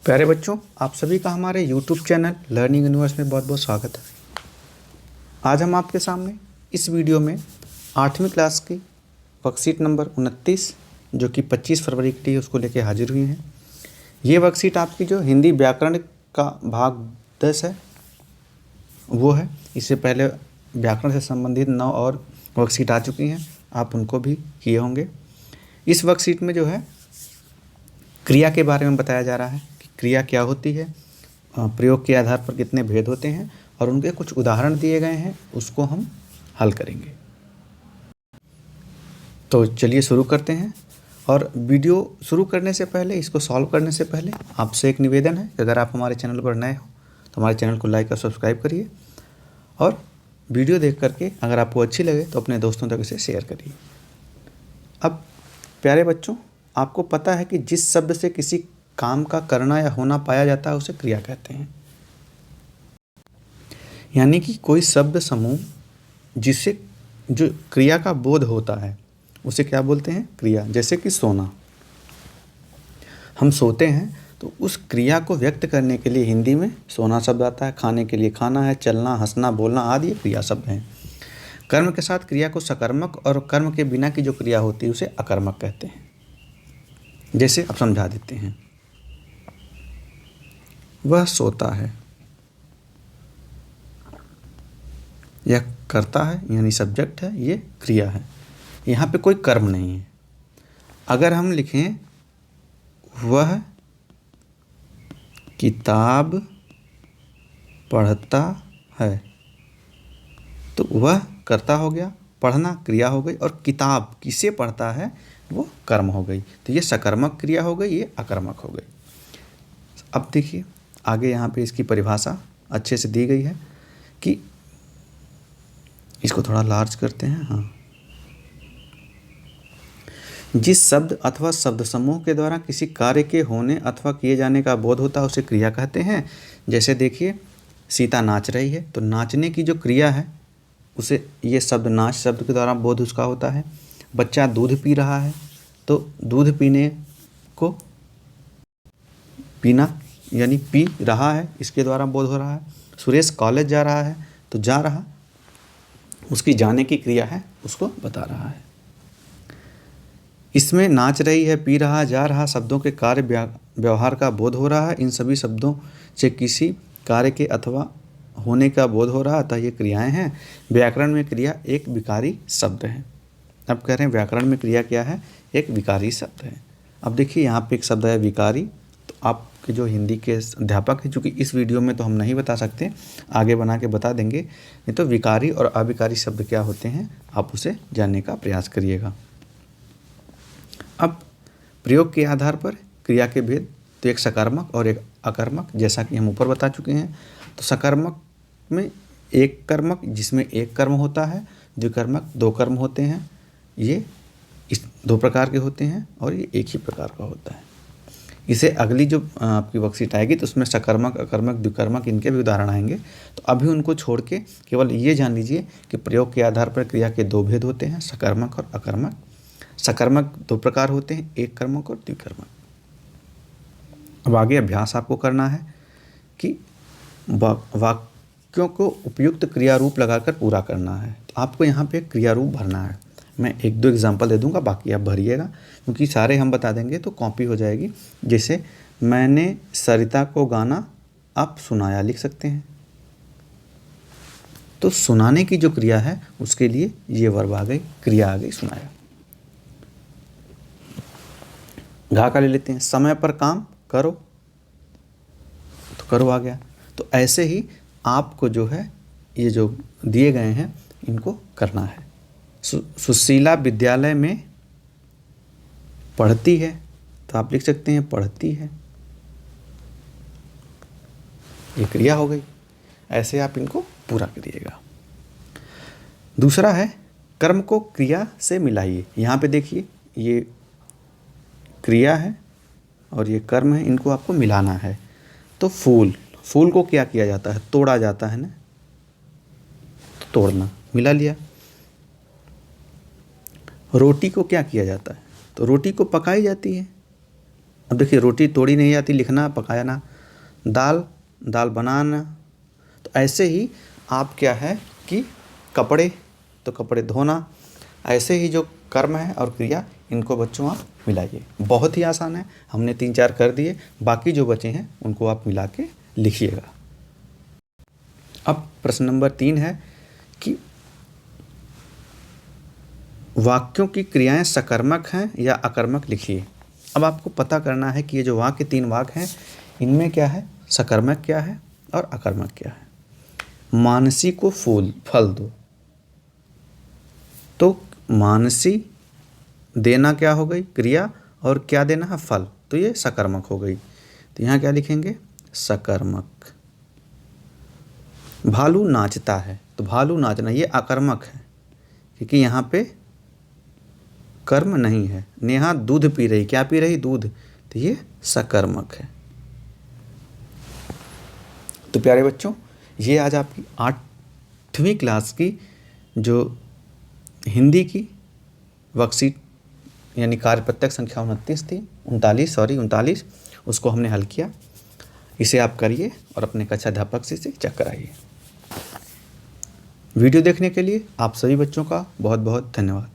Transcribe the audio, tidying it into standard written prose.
प्यारे बच्चों, आप सभी का हमारे YouTube चैनल लर्निंग यूनिवर्स में बहुत बहुत स्वागत है। आज हम आपके सामने इस वीडियो में 8वीं क्लास की वर्कशीट नंबर 29 जो कि 25 फरवरी की उसको लेके हाजिर हुई हैं। ये वर्कशीट आपकी जो हिंदी व्याकरण का भाग 10 है वो है। इससे पहले व्याकरण से संबंधित 9 और वर्कशीट आ चुकी हैं, आप उनको भी किए होंगे। इस वर्कशीट में जो है क्रिया के बारे में बताया जा रहा है कि क्रिया क्या होती है, प्रयोग के आधार पर कितने भेद होते हैं और उनके कुछ उदाहरण दिए गए हैं, उसको हम हल करेंगे। तो चलिए शुरू करते हैं। और वीडियो शुरू करने से पहले, इसको सॉल्व करने से पहले आपसे एक निवेदन है कि अगर आप हमारे चैनल पर नए हो तो हमारे चैनल को लाइक और सब्सक्राइब करिए और वीडियो देख करके अगर आपको अच्छी लगे तो अपने दोस्तों तक इसे शेयर करिए। अब प्यारे बच्चों, आपको पता है कि जिस शब्द से किसी काम का करना या होना पाया जाता है उसे क्रिया कहते हैं। यानी कि कोई शब्द समूह जिससे जो क्रिया का बोध होता है उसे क्या बोलते हैं? क्रिया। जैसे कि सोना, हम सोते हैं तो उस क्रिया को व्यक्त करने के लिए हिंदी में सोना शब्द आता है। खाने के लिए खाना है, चलना, हंसना, बोलना आदि ये क्रिया शब्द हैं। कर्म के साथ क्रिया को सकर्मक और कर्म के बिना की जो क्रिया होती है उसे अकर्मक कहते हैं। जैसे अब समझा देते हैं। वह सोता है, यह करता है यानी सब्जेक्ट है, ये क्रिया है। यहाँ पे कोई कर्म नहीं है। अगर हम लिखें वह किताब पढ़ता है तो वह कर्ता हो गया, पढ़ना क्रिया हो गई और किताब किसे पढ़ता है वो कर्म हो गई। तो ये सकर्मक क्रिया हो गई, ये अकर्मक हो गई। अब देखिए आगे यहाँ पे इसकी परिभाषा अच्छे से दी गई है कि इसको थोड़ा लार्ज करते हैं। हाँ, जिस शब्द अथवा शब्द समूह के द्वारा किसी कार्य के होने अथवा किए जाने का बोध होता है उसे क्रिया कहते हैं। जैसे देखिए सीता नाच रही है तो नाचने की जो क्रिया है उसे ये शब्द नाच शब्द के द्वारा बोध उसका होता है। बच्चा दूध पी रहा है तो दूध पीने को पीना यानी पी रहा है, इसके द्वारा बोध हो रहा है। सुरेश कॉलेज जा रहा है तो जा रहा उसकी जाने की क्रिया है, उसको बता रहा है। इसमें नाच रही है, पी रहा, जा रहा शब्दों के कार्य व्यवहार का बोध हो रहा है। इन सभी शब्दों से किसी कार्य के अथवा होने का बोध हो रहा, अतः ये क्रियाएं हैं। व्याकरण में क्रिया एक विकारी शब्द है। अब कह रहे हैं व्याकरण में क्रिया क्या है? एक विकारी शब्द है। अब देखिए यहाँ पे एक शब्द है विकारी, तो आपके जो हिंदी के अध्यापक हैं, चूँकि इस वीडियो में तो हम नहीं बता सकते, आगे बना के बता देंगे, नहीं तो विकारी और अविकारी शब्द क्या होते हैं आप उसे जानने का प्रयास करिएगा। अब प्रयोग के आधार पर क्रिया के भेद, तो एक सकर्मक और एक अकर्मक, जैसा कि हम ऊपर बता चुके हैं। तो सकर्मक में एक कर्मक जिसमें एक कर्म होता है, द्विकर्मक दो कर्म होते हैं। ये इस दो प्रकार के होते हैं और ये एक ही प्रकार का होता है। इसे अगली जो आपकी वर्कशीट आएगी तो उसमें सकर्मक, अकर्मक, द्विकर्मक इनके भी उदाहरण आएंगे। तो अभी उनको छोड़ के केवल ये जान लीजिए कि प्रयोग के आधार पर क्रिया के दो भेद होते हैं, सकर्मक और अकर्मक। सकर्मक दो प्रकार होते हैं, एक कर्मक और द्विकर्मक। अब आगे अभ्यास आपको करना है कि वाक्यों को उपयुक्त क्रिया रूप लगाकर पूरा करना है। तो आपको यहाँ पे क्रिया रूप भरना है। मैं एक दो एग्जांपल दे दूंगा, बाकी आप भरिएगा, क्योंकि सारे हम बता देंगे तो कॉपी हो जाएगी। जैसे मैंने सरिता को गाना आप सुनाया लिख सकते हैं। तो सुनाने की जो क्रिया है उसके लिए ये वर्ब आ गई, क्रिया आ गई सुनाया। घा का ले लेते हैं, समय पर काम करो, तो करो आ गया। तो ऐसे ही आपको जो है ये जो दिए गए हैं इनको करना है। सुशीला विद्यालय में पढ़ती है, तो आप लिख सकते हैं पढ़ती है, ये क्रिया हो गई। ऐसे आप इनको पूरा करिएगा। दूसरा है कर्म को क्रिया से मिलाइए। यहाँ पे देखिए ये क्रिया है और ये कर्म है, इनको आपको मिलाना है। तो फूल, फूल को क्या किया जाता है? तोड़ा जाता है ना, तो तोड़ना मिला लिया। रोटी को क्या किया जाता है? तो रोटी को पकाई जाती है, अब देखिए रोटी तोड़ी नहीं आती, लिखना पकाया ना। दाल, दाल बनाना। तो ऐसे ही आप क्या है कि कपड़े, तो कपड़े धोना। ऐसे ही जो कर्म है और क्रिया, इनको बच्चों आप मिलाइए। बहुत ही आसान है, हमने 3-4 कर दिए, बाकी जो बचे हैं उनको आप मिला के लिखिएगा। अब प्रश्न नंबर 3 है कि वाक्यों की क्रियाएं सकर्मक हैं या अकर्मक लिखिए। अब आपको पता करना है कि ये जो वाक्य 3 वाक्य हैं, इनमें क्या है, सकर्मक क्या है और अकर्मक क्या है। मानसी को फल दो, तो मानसी देना क्या हो गई, क्रिया, और क्या देना है, फल, तो ये सकर्मक हो गई। तो यहाँ क्या लिखेंगे, सकर्मक। भालू नाचता है, तो भालू नाचना ये अकर्मक है, क्योंकि यहाँ पे कर्म नहीं है। नेहा दूध पी रही, क्या पी रही, दूध, तो ये सकर्मक है। तो प्यारे बच्चों, ये आज आपकी 8वीं क्लास की जो हिंदी की वर्कशीट यानी कार्यपत्रक संख्या 29 थी, 39, उसको हमने हल किया। इसे आप करिए और अपने कक्षा अध्यापक से चेक कराइए। वीडियो देखने के लिए आप सभी बच्चों का बहुत बहुत धन्यवाद।